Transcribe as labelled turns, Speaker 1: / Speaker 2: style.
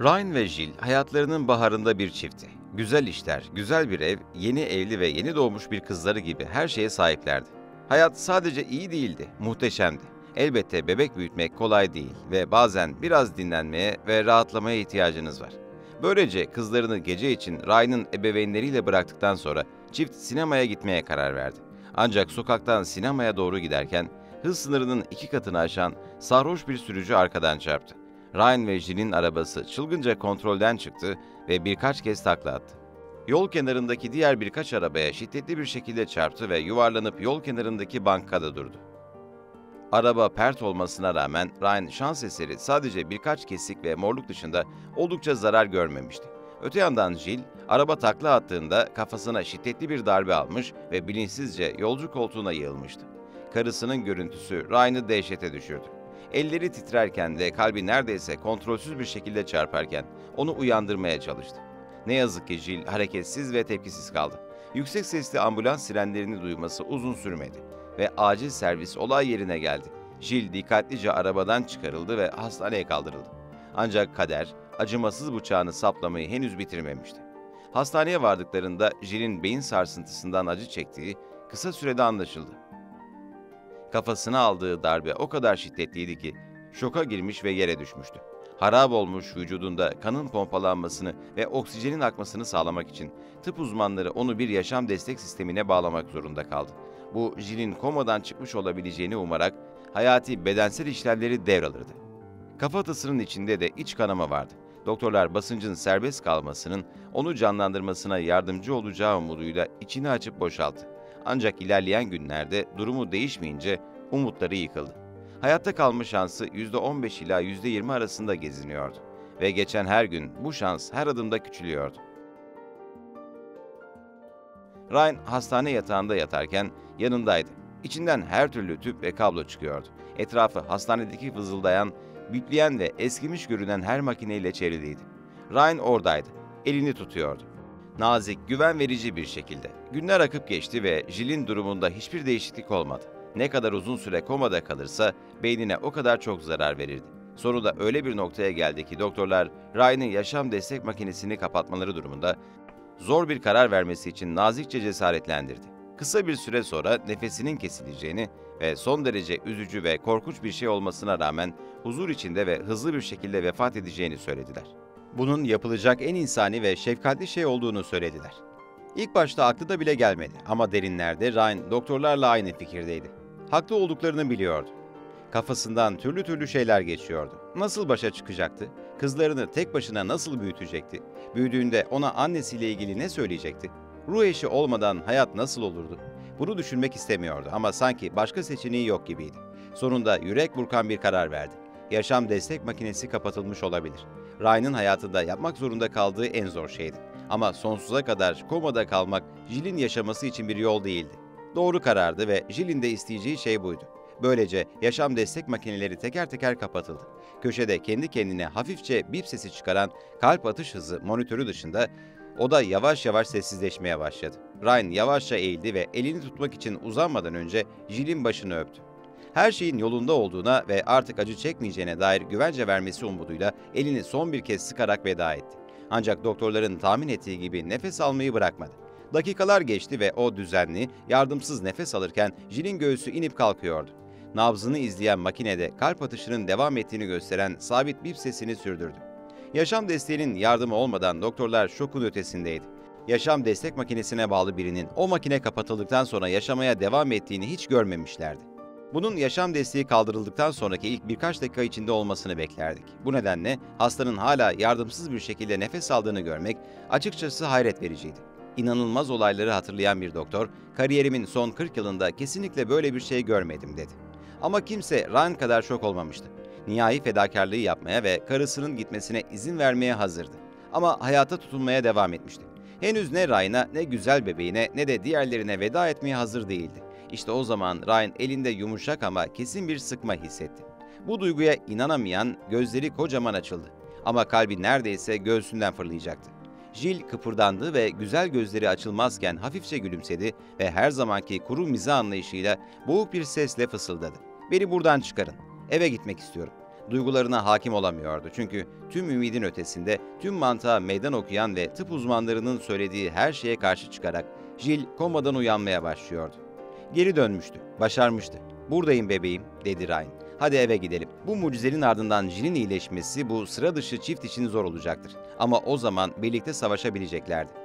Speaker 1: Ryan ve Jill hayatlarının baharında bir çiftti. Güzel işler, güzel bir ev, yeni evli ve yeni doğmuş bir kızları gibi her şeye sahiplerdi. Hayat sadece iyi değildi, muhteşemdi. Elbette bebek büyütmek kolay değil ve bazen biraz dinlenmeye ve rahatlamaya ihtiyacınız var. Böylece kızlarını gece için Ryan'ın ebeveynleriyle bıraktıktan sonra çift sinemaya gitmeye karar verdi. Ancak sokaktan sinemaya doğru giderken hız sınırının 2 katını aşan sarhoş bir sürücü arkadan çarptı. Ryan ve Jill'in arabası çılgınca kontrolden çıktı ve birkaç kez takla attı. Yol kenarındaki diğer birkaç arabaya şiddetli bir şekilde çarptı ve yuvarlanıp yol kenarındaki bankada durdu. Araba pert olmasına rağmen Ryan şans eseri sadece birkaç kesik ve morluk dışında oldukça zarar görmemişti. Öte yandan Jill, araba takla attığında kafasına şiddetli bir darbe almış ve bilinçsizce yolcu koltuğuna yığılmıştı. Karısının görüntüsü Ryan'ı dehşete düşürdü. Elleri titrerken de kalbi neredeyse kontrolsüz bir şekilde çarparken onu uyandırmaya çalıştı. Ne yazık ki Jill hareketsiz ve tepkisiz kaldı. Yüksek sesli ambulans sirenlerini duyması uzun sürmedi ve acil servis olay yerine geldi. Jill dikkatlice arabadan çıkarıldı ve hastaneye kaldırıldı. Ancak kader acımasız bıçağını saplamayı henüz bitirmemişti. Hastaneye vardıklarında Jill'in beyin sarsıntısından acı çektiği kısa sürede anlaşıldı. Kafasına aldığı darbe o kadar şiddetliydi ki şoka girmiş ve yere düşmüştü. Harap olmuş vücudunda kanın pompalanmasını ve oksijenin akmasını sağlamak için tıp uzmanları onu bir yaşam destek sistemine bağlamak zorunda kaldı. Bu, Jill'in komadan çıkmış olabileceğini umarak hayati bedensel işlevleri devralırdı. Kafatasının içinde de iç kanama vardı. Doktorlar basıncın serbest kalmasının onu canlandırmasına yardımcı olacağı umuduyla içini açıp boşalttı. Ancak ilerleyen günlerde durumu değişmeyince umutları yıkıldı. Hayatta kalma şansı %15 ila %20 arasında geziniyordu ve geçen her gün bu şans her adımda küçülüyordu. Ryan hastane yatağında yatarken yanındaydı. İçinden her türlü tüp ve kablo çıkıyordu. Etrafı hastanedeki vızıldayan, bipleyen ve eskimiş görünen her makineyle çevriliydi. Ryan oradaydı, elini tutuyordu. Nazik, güven verici bir şekilde. Günler akıp geçti ve Jill'in durumunda hiçbir değişiklik olmadı. Ne kadar uzun süre komada kalırsa beynine o kadar çok zarar verirdi. Sonunda öyle bir noktaya geldi ki doktorlar Ryan'ın yaşam destek makinesini kapatmaları durumunda zor bir karar vermesi için nazikçe cesaretlendirdi. Kısa bir süre sonra nefesinin kesileceğini ve son derece üzücü ve korkunç bir şey olmasına rağmen huzur içinde ve hızlı bir şekilde vefat edeceğini söylediler. Bunun yapılacak en insani ve şefkatli şey olduğunu söylediler. İlk başta aklına bile gelmedi ama derinlerde Ryan doktorlarla aynı fikirdeydi. Haklı olduklarını biliyordu. Kafasından türlü türlü şeyler geçiyordu. Nasıl başa çıkacaktı? Kızlarını tek başına nasıl büyütecekti? Büyüdüğünde ona annesiyle ilgili ne söyleyecekti? Ruh eşi olmadan hayat nasıl olurdu? Bunu düşünmek istemiyordu ama sanki başka seçeneği yok gibiydi. Sonunda yürek burkan bir karar verdi. Yaşam destek makinesi kapatılmış olabilir. Ryan'ın hayatında yapmak zorunda kaldığı en zor şeydi. Ama sonsuza kadar komada kalmak Jill'in yaşaması için bir yol değildi. Doğru karardı ve Jill'in de isteyeceği şey buydu. Böylece yaşam destek makineleri teker teker kapatıldı. Köşede kendi kendine hafifçe bip sesi çıkaran kalp atış hızı monitörü dışında oda yavaş yavaş sessizleşmeye başladı. Ryan yavaşça eğildi ve elini tutmak için uzanmadan önce Jill'in başını öptü. Her şeyin yolunda olduğuna ve artık acı çekmeyeceğine dair güvence vermesi umuduyla elini son bir kez sıkarak veda etti. Ancak doktorların tahmin ettiği gibi nefes almayı bırakmadı. Dakikalar geçti ve o düzenli, yardımsız nefes alırken Jill'in göğsü inip kalkıyordu. Nabzını izleyen makinede kalp atışının devam ettiğini gösteren sabit bip sesini sürdürdü. Yaşam desteğinin yardımı olmadan doktorlar şokun ötesindeydi. Yaşam destek makinesine bağlı birinin o makine kapatıldıktan sonra yaşamaya devam ettiğini hiç görmemişlerdi. Bunun yaşam desteği kaldırıldıktan sonraki ilk birkaç dakika içinde olmasını beklerdik. Bu nedenle hastanın hala yardımsız bir şekilde nefes aldığını görmek açıkçası hayret vericiydi. İnanılmaz olayları hatırlayan bir doktor, "Kariyerimin son 40 yılında kesinlikle böyle bir şey görmedim." dedi. Ama kimse Ryan kadar şok olmamıştı. Nihai fedakarlığı yapmaya ve karısının gitmesine izin vermeye hazırdı. Ama hayata tutunmaya devam etmişti. Henüz ne Ryan'a, ne güzel bebeğine, ne de diğerlerine veda etmeye hazır değildi. İşte o zaman Ryan elinde yumuşak ama kesin bir sıkma hissetti. Bu duyguya inanamayan gözleri kocaman açıldı. Ama kalbi neredeyse göğsünden fırlayacaktı. Jill kıpırdandı ve güzel gözleri açılmazken hafifçe gülümsedi ve her zamanki kuru mizah anlayışıyla boğuk bir sesle fısıldadı. "Beni buradan çıkarın. Eve gitmek istiyorum." Duygularına hakim olamıyordu çünkü tüm ümidin ötesinde tüm mantığa meydan okuyan ve tıp uzmanlarının söylediği her şeye karşı çıkarak Jill komadan uyanmaya başlıyordu. Geri dönmüştü, başarmıştı. "Buradayım bebeğim," dedi Ryan. "Hadi eve gidelim." Bu mucizenin ardından Jill'in iyileşmesi bu sıra dışı çift için zor olacaktır. Ama o zaman birlikte savaşabileceklerdi.